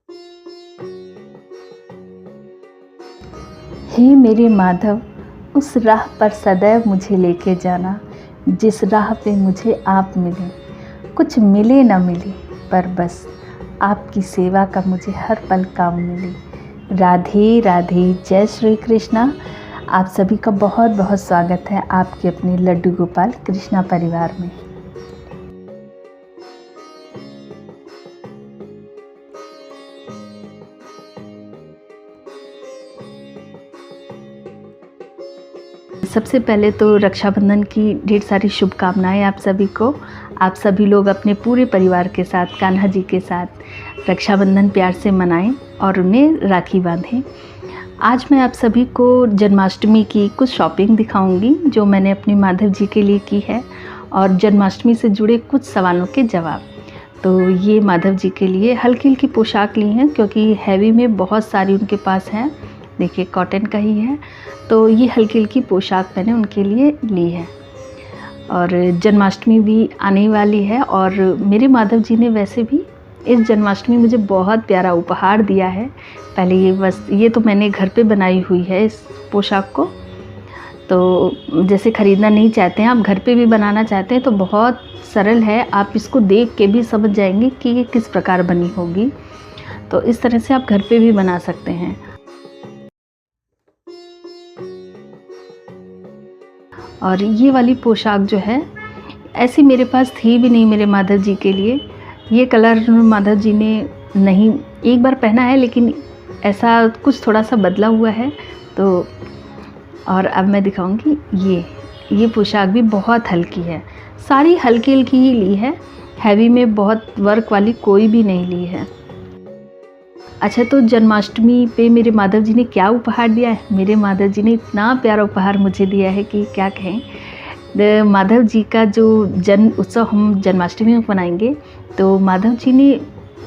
हे मेरे माधव, उस राह पर सदैव मुझे लेके जाना, जिस राह पे मुझे आप मिले। कुछ मिले न मिले, पर बस आपकी सेवा का मुझे हर पल काम मिले। राधे राधे, जय श्री कृष्णा। आप सभी का बहुत बहुत स्वागत है आपके अपने लड्डू गोपाल कृष्णा परिवार में। सबसे पहले तो रक्षाबंधन की ढेर सारी शुभकामनाएं आप सभी को। आप सभी लोग अपने पूरे परिवार के साथ, कान्हा जी के साथ रक्षाबंधन प्यार से मनाएं और उन्हें राखी बांधें। आज मैं आप सभी को जन्माष्टमी की कुछ शॉपिंग दिखाऊंगी जो मैंने अपने माधव जी के लिए की है, और जन्माष्टमी से जुड़े कुछ सवालों के जवाब। तो ये माधव जी के लिए हल्की हल्की पोशाक ली हैं, क्योंकि हैवी में बहुत सारी उनके पास हैं। देखिए, कॉटन का ही है, तो ये हल्की हल्की पोशाक मैंने उनके लिए ली है। और जन्माष्टमी भी आने वाली है, और मेरे माधव जी ने वैसे भी इस जन्माष्टमी मुझे बहुत प्यारा उपहार दिया है। पहले ये तो मैंने घर पे बनाई हुई है इस पोशाक को। तो जैसे ख़रीदना नहीं चाहते हैं, आप घर पे भी बनाना चाहते हैं तो बहुत सरल है। आप इसको देख के भी समझ जाएंगे कि ये किस प्रकार बनी होगी। तो इस तरह से आप घर पे भी बना सकते हैं। और ये वाली पोशाक जो है, ऐसी मेरे पास थी भी नहीं मेरे माधव जी के लिए। ये कलर माधव जी ने नहीं, एक बार पहना है, लेकिन ऐसा कुछ थोड़ा सा बदला हुआ है। तो और अब मैं दिखाऊंगी ये पोशाक भी बहुत हल्की है। सारी हल्की हल्की ही ली है, हैवी में बहुत वर्क वाली कोई भी नहीं ली है। अच्छा, तो जन्माष्टमी पे मेरे माधव जी ने क्या उपहार दिया है? मेरे माधव जी ने इतना प्यारा उपहार मुझे दिया है कि क्या कहें। माधव जी का जो जन्म उत्सव हम जन्माष्टमी में मनाएंगे, तो माधव जी ने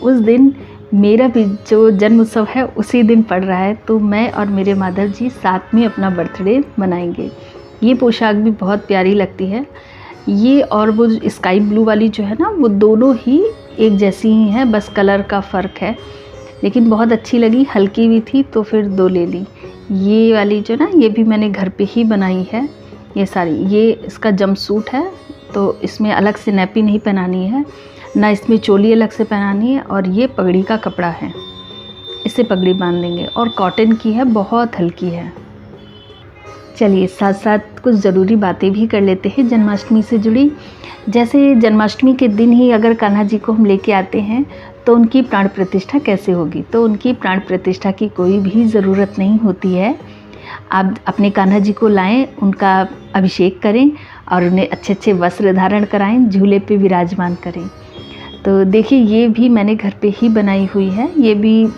उस दिन, मेरा भी जो जन्म उत्सव है उसी दिन पड़ रहा है, तो मैं और मेरे माधव जी साथ में अपना बर्थडे मनाएंगे। ये पोशाक भी बहुत प्यारी लगती है। ये और वो स्काई ब्लू वाली जो है ना, वो दोनों ही एक जैसी ही हैं, बस कलर का फ़र्क है। लेकिन बहुत अच्छी लगी, हल्की भी थी, तो फिर 2 ले ली। ये वाली जो ना, ये भी मैंने घर पे ही बनाई है। ये सारी, ये इसका जंप सूट है, तो इसमें अलग से नैपी नहीं पहनानी है, ना इसमें चोली अलग से पहनानी है। और ये पगड़ी का कपड़ा है, इससे पगड़ी बांध देंगे, और कॉटन की है, बहुत हल्की है। चलिए, साथ साथ कुछ ज़रूरी बातें भी कर लेते हैं जन्माष्टमी से जुड़ी। जैसे जन्माष्टमी के दिन ही अगर कान्हा जी को हम लेके आते हैं, तो उनकी प्राण प्रतिष्ठा कैसे होगी? तो उनकी प्राण प्रतिष्ठा की कोई भी ज़रूरत नहीं होती है। आप अपने कान्हा जी को लाएं, उनका अभिषेक करें और उन्हें अच्छे अच्छे वस्त्र धारण कराएं, झूले पे विराजमान करें। तो देखिए, ये भी मैंने घर पे ही बनाई हुई है। ये भी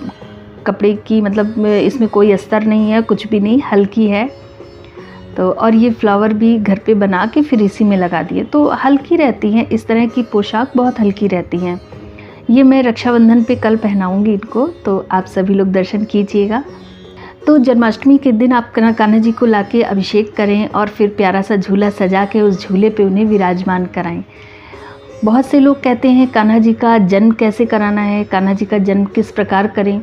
कपड़े की, मतलब इसमें कोई अस्तर नहीं है, कुछ भी नहीं, हल्की है। तो और ये फ्लावर भी घर पे बना के फिर इसी में लगा दिए, तो हल्की रहती हैं। इस तरह की पोशाक बहुत हल्की रहती हैं। ये मैं रक्षाबंधन पे कल पहनाऊंगी इनको, तो आप सभी लोग दर्शन कीजिएगा। तो जन्माष्टमी के दिन आप कान्हा जी को लाके अभिषेक करें और फिर प्यारा सा झूला सजा के उस झूले पे उन्हें विराजमान कराएं। बहुत से लोग कहते हैं कान्हा जी का जन्म कैसे कराना है, कान्हा जी का जन्म किस प्रकार करें।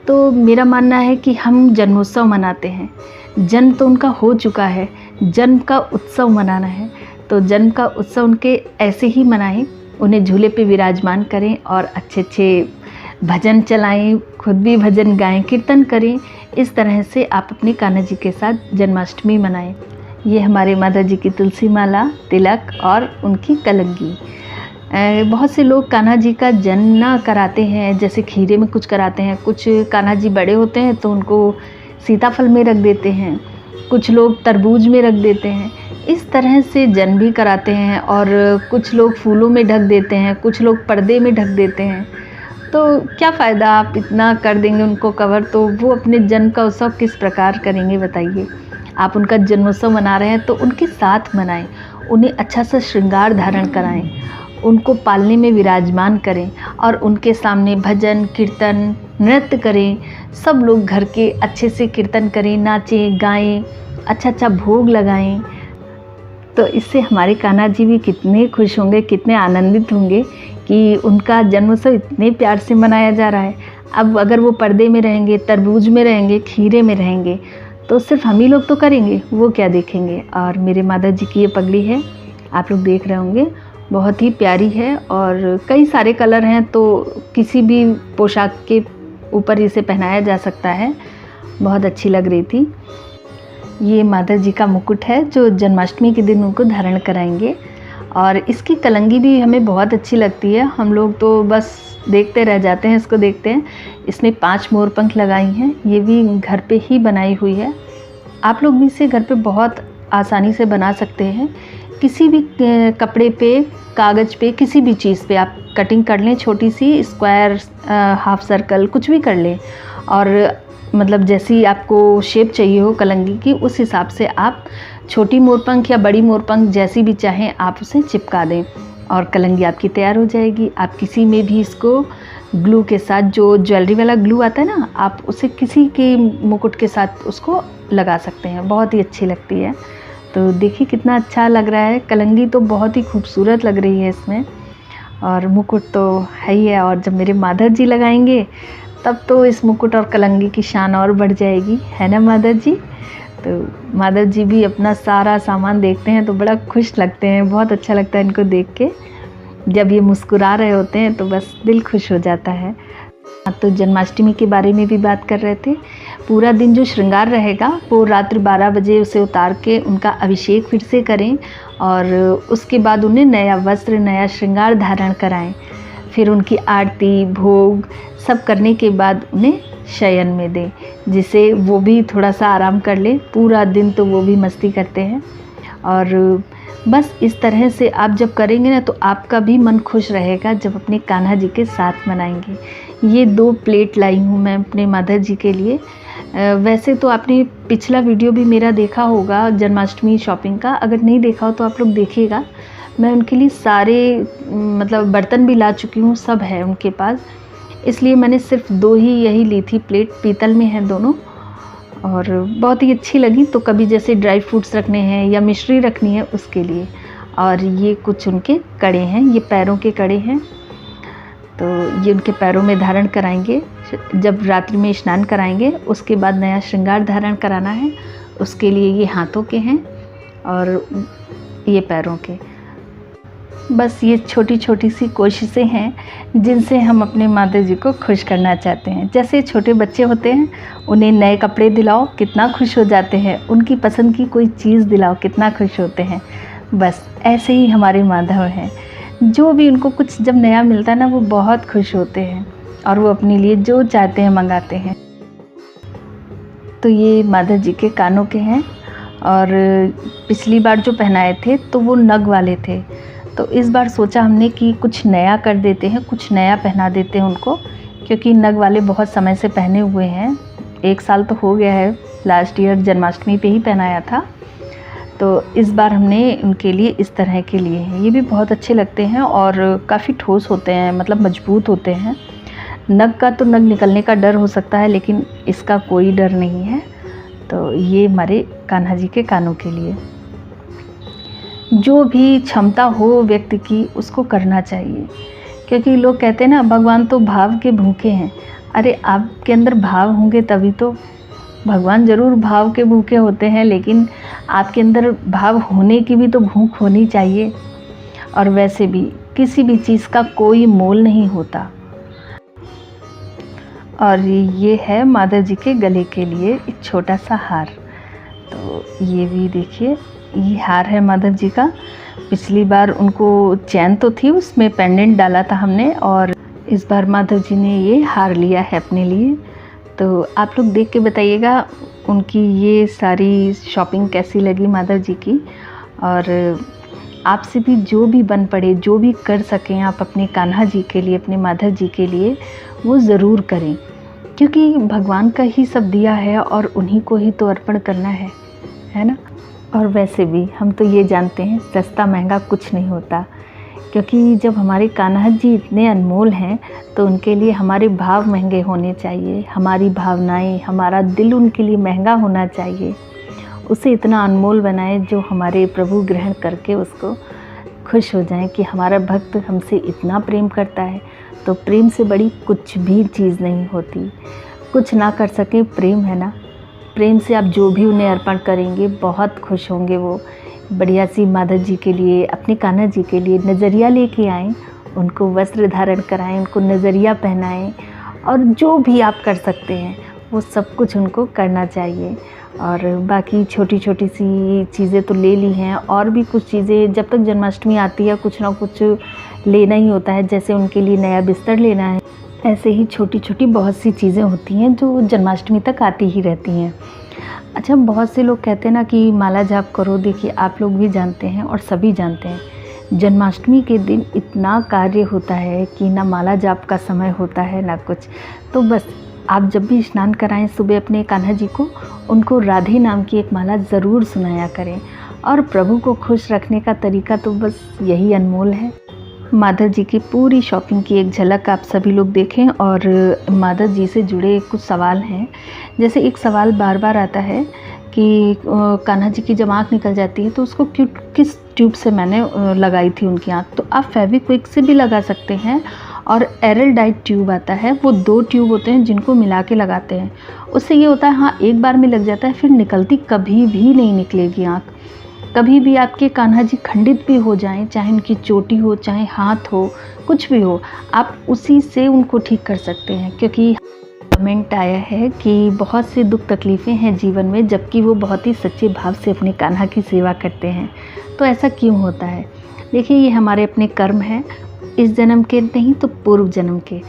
तो मेरा मानना है कि हम जन्मोत्सव मनाते हैं, जन्म तो उनका हो चुका है, जन्म का उत्सव मनाना है। तो जन्म का उत्सव उनके ऐसे ही मनाएं, उन्हें झूले पे विराजमान करें और अच्छे अच्छे भजन चलाएं, खुद भी भजन गाएं, कीर्तन करें। इस तरह से आप अपने कान्हा जी के साथ जन्माष्टमी मनाएं। ये हमारे माता जी की तुलसी माला, तिलक और उनकी कलंगी। बहुत से लोग कान्हा जी का जन्म कराते हैं, जैसे खीरे में कुछ कराते हैं। कुछ कान्हा जी बड़े होते हैं तो उनको सीताफल में रख देते हैं, कुछ लोग तरबूज में रख देते हैं। इस तरह से जन्म भी कराते हैं। और कुछ लोग फूलों में ढक देते हैं, कुछ लोग पर्दे में ढक देते हैं। तो क्या फ़ायदा, आप इतना कर देंगे उनको कवर, तो वो अपने जन्म का उत्सव किस प्रकार करेंगे बताइए। आप उनका जन्मोत्सव मना रहे हैं तो उनके साथ मनाएं, उन्हें अच्छा सा श्रृंगार धारण कराएं, उनको पालने में विराजमान करें और उनके सामने भजन, कीर्तन, नृत्य करें। सब लोग घर के अच्छे से कीर्तन करें, नाचें, गाएं, अच्छा अच्छा भोग लगाएं। तो इससे हमारे कान्हा जी भी कितने खुश होंगे, कितने आनंदित होंगे कि उनका जन्मोत्सव इतने प्यार से मनाया जा रहा है। अब अगर वो पर्दे में रहेंगे, तरबूज में रहेंगे, खीरे में रहेंगे, तो सिर्फ हम ही लोग तो करेंगे, वो क्या देखेंगे। और मेरे माता जी की ये पगड़ी है, आप लोग देख रहे होंगे, बहुत ही प्यारी है और कई सारे कलर हैं, तो किसी भी पोशाक के ऊपर इसे पहनाया जा सकता है। बहुत अच्छी लग रही थी। ये माता जी का मुकुट है जो जन्माष्टमी के दिन उनको धारण कराएंगे। और इसकी कलंगी भी हमें बहुत अच्छी लगती है, हम लोग तो बस देखते रह जाते हैं, इसको देखते हैं। इसमें 5 मोर पंख लगाई हैं, ये भी घर पे ही बनाई हुई है। आप लोग भी इसे घर पे बहुत आसानी से बना सकते हैं। किसी भी कपड़े पे, कागज़ पे, किसी भी चीज़ पे आप कटिंग कर लें, छोटी सी स्क्वायर, हाफ सर्कल, कुछ भी कर लें। और मतलब जैसी आपको शेप चाहिए हो कलंगी की, उस हिसाब से आप छोटी मोरपंख या बड़ी मोरपंख जैसी भी चाहें आप उसे चिपका दें और कलंगी आपकी तैयार हो जाएगी। आप किसी में भी इसको ग्लू के साथ, जो ज्वेलरी वाला ग्लू आता है ना, आप उसे किसी के मुकुट के साथ उसको लगा सकते हैं, बहुत ही अच्छी लगती है। तो देखिए कितना अच्छा लग रहा है, कलंगी तो बहुत ही खूबसूरत लग रही है इसमें, और मुकुट तो है ही है। और जब मेरे माधव जी लगाएंगे तब तो इस मुकुट और कलंगी की शान और बढ़ जाएगी, है ना माधव जी। तो माधव जी भी अपना सारा सामान देखते हैं तो बड़ा खुश लगते हैं, बहुत अच्छा लगता है इनको देख के। जब ये मुस्कुरा रहे होते हैं तो बस दिल खुश हो जाता है। तो जन्माष्टमी के बारे में भी बात कर रहे थे। पूरा दिन जो श्रृंगार रहेगा वो रात्रि 12 बजे उसे उतार के उनका अभिषेक फिर से करें और उसके बाद उन्हें नया वस्त्र, नया श्रृंगार धारण कराएं। फिर उनकी आरती, भोग सब करने के बाद उन्हें शयन में दें, जिसे वो भी थोड़ा सा आराम कर ले। पूरा दिन तो वो भी मस्ती करते हैं। और बस इस तरह से आप जब करेंगे ना तो आपका भी मन खुश रहेगा जब अपने कान्हा जी के साथ मनाएंगे। ये 2 प्लेट लाई हूँ मैं अपने माधव जी के लिए। वैसे तो आपने पिछला वीडियो भी मेरा देखा होगा जन्माष्टमी शॉपिंग का, अगर नहीं देखा हो तो आप लोग देखिएगा। मैं उनके लिए सारे मतलब बर्तन भी ला चुकी हूँ, सब है उनके पास, इसलिए मैंने सिर्फ 2 ही यही ली थी प्लेट, पीतल में हैं दोनों और बहुत ही अच्छी लगी। तो कभी जैसे ड्राई फ्रूट्स रखने हैं या मिश्री रखनी है उसके लिए। और ये कुछ उनके कड़े हैं, ये पैरों के कड़े हैं, तो ये उनके पैरों में धारण कराएंगे। जब रात्रि में स्नान कराएंगे उसके बाद नया श्रृंगार धारण कराना है, उसके लिए ये हाथों के हैं और ये पैरों के। बस ये छोटी छोटी सी कोशिशें हैं जिनसे हम अपने माता जी को खुश करना चाहते हैं। जैसे छोटे बच्चे होते हैं, उन्हें नए कपड़े दिलाओ कितना खुश हो जाते हैं, उनकी पसंद की कोई चीज़ दिलाओ कितना खुश होते हैं। बस ऐसे ही हमारे माधव हैं, जो भी उनको कुछ जब नया मिलता है ना वो बहुत खुश होते हैं और वो अपने लिए जो चाहते हैं मंगाते हैं। तो ये माधव जी के कानों के हैं और पिछली बार जो पहनाए थे तो वो नग वाले थे, तो इस बार सोचा हमने कि कुछ नया कर देते हैं, कुछ नया पहना देते हैं उनको, क्योंकि नग वाले बहुत समय से पहने हुए हैं। 1 साल तो हो गया है, लास्ट ईयर जन्माष्टमी पे ही पहनाया था। तो इस बार हमने उनके लिए इस तरह के लिए हैं। ये भी बहुत अच्छे लगते हैं और काफ़ी ठोस होते हैं, मतलब मजबूत होते हैं। नग का तो नग निकलने का डर हो सकता है, लेकिन इसका कोई डर नहीं है। तो ये हमारे कान्हा जी के कानों के लिए। जो भी क्षमता हो व्यक्ति की उसको करना चाहिए, क्योंकि लोग कहते हैं ना भगवान तो भाव के भूखे हैं। अरे आपके अंदर भाव होंगे तभी तो, भगवान ज़रूर भाव के भूखे होते हैं, लेकिन आपके अंदर भाव होने की भी तो भूख होनी चाहिए। और वैसे भी किसी भी चीज़ का कोई मोल नहीं होता। और ये है माधव जी के गले के लिए एक छोटा सा हार। तो ये भी देखिए, ये हार है माधव जी का। पिछली बार उनको चैन तो थी, उसमें पेंडेंट डाला था हमने, और इस बार माधव जी ने ये हार लिया है अपने लिए। तो आप लोग देख के बताइएगा उनकी ये सारी शॉपिंग कैसी लगी माधव जी की। और आपसे भी जो भी बन पड़े, जो भी कर सकें आप अपने कान्हा जी के लिए, अपने माधव जी के लिए, वो ज़रूर करें, क्योंकि भगवान का ही सब दिया है और उन्हीं को ही तो अर्पण करना है ना। और वैसे भी हम तो ये जानते हैं सस्ता महंगा कुछ नहीं होता, क्योंकि जब हमारे कान्हा जी इतने अनमोल हैं तो उनके लिए हमारे भाव महंगे होने चाहिए, हमारी भावनाएं, हमारा दिल उनके लिए महंगा होना चाहिए। उसे इतना अनमोल बनाए जो हमारे प्रभु ग्रहण करके उसको खुश हो जाएं कि हमारा भक्त हमसे इतना प्रेम करता है, तो प्रेम से बड़ी कुछ भी चीज़ नहीं होती। कुछ ना कर सके, प्रेम है ना। प्रेम से आप जो भी उन्हें अर्पण करेंगे बहुत खुश होंगे वो। बढ़िया सी माधव जी के लिए, अपने कान्हा जी के लिए नज़रिया लेके आएँ, उनको वस्त्र धारण कराएँ, उनको नज़रिया पहनाएँ, और जो भी आप कर सकते हैं वो सब कुछ उनको करना चाहिए। और बाकी छोटी छोटी सी चीज़ें तो ले ली हैं, और भी कुछ चीज़ें जब तक जन्माष्टमी आती है कुछ ना कुछ लेना ही होता है। जैसे उनके लिए नया बिस्तर लेना है, ऐसे ही छोटी छोटी बहुत सी चीज़ें होती हैं जो जन्माष्टमी तक आती ही रहती हैं। अच्छा, बहुत से लोग कहते हैं ना कि माला जाप करो। देखिए, आप लोग भी जानते हैं और सभी जानते हैं, जन्माष्टमी के दिन इतना कार्य होता है कि ना माला जाप का समय होता है ना कुछ। तो बस आप जब भी स्नान कराएं सुबह अपने कान्हा जी को, उनको राधे नाम की एक माला ज़रूर सुनाया करें। और प्रभु को खुश रखने का तरीका तो बस यही अनमोल है। माधव जी की पूरी शॉपिंग की एक झलक आप सभी लोग देखें। और माधव जी से जुड़े कुछ सवाल हैं। जैसे एक सवाल बार बार आता है कि कान्हा जी की जब आँख निकल जाती है तो उसको किस ट्यूब से मैंने लगाई थी उनकी आँख। तो आप फेविक्विक से भी लगा सकते हैं, और एरलडाइट ट्यूब आता है, वो 2 ट्यूब होते हैं जिनको मिला के लगाते हैं। उससे ये होता है, हाँ, एक बार में लग जाता है, फिर निकलती कभी भी नहीं निकलेगी आँख। कभी भी आपके कान्हा जी खंडित भी हो जाएं, चाहे उनकी चोटी हो, चाहे हाथ हो, कुछ भी हो, आप उसी से उनको ठीक कर सकते हैं। क्योंकि कमेंट आया है कि बहुत से दुख तकलीफ़ें हैं जीवन में, जबकि वो बहुत ही सच्चे भाव से अपने कान्हा की सेवा करते हैं। तो ऐसा क्यों होता है? देखिए, ये हमारे अपने कर्म हैं, इस जन्म के नहीं तो पूर्व जन्म के,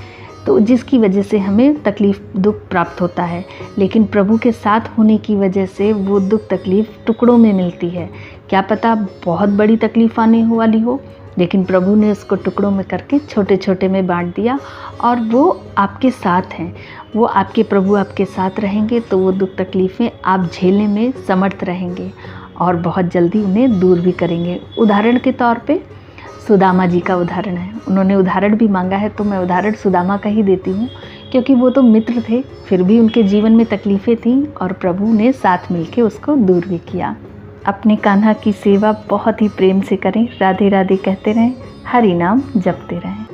तो जिसकी वजह से हमें तकलीफ़ दुख प्राप्त होता है। लेकिन प्रभु के साथ होने की वजह से वो दुख तकलीफ़ टुकड़ों में मिलती है। क्या पता बहुत बड़ी तकलीफ़ आने वाली हो, लेकिन प्रभु ने उसको टुकड़ों में करके छोटे छोटे में बांट दिया, और वो आपके साथ हैं। वो आपके प्रभु आपके साथ रहेंगे तो वो दुख तकलीफ़ें आप झेलने में समर्थ रहेंगे, और बहुत जल्दी उन्हें दूर भी करेंगे। उदाहरण के तौर पे सुदामा जी का उदाहरण है। उन्होंने उदाहरण भी मांगा है, तो मैं उदाहरण सुदामा का ही देती हूँ, क्योंकि वो तो मित्र थे, फिर भी उनके जीवन में तकलीफ़ें थीं, और प्रभु ने साथ मिलके उसको दूर भी किया। अपने कान्हा की सेवा बहुत ही प्रेम से करें, राधे राधे कहते रहें, हरि नाम जपते रहें।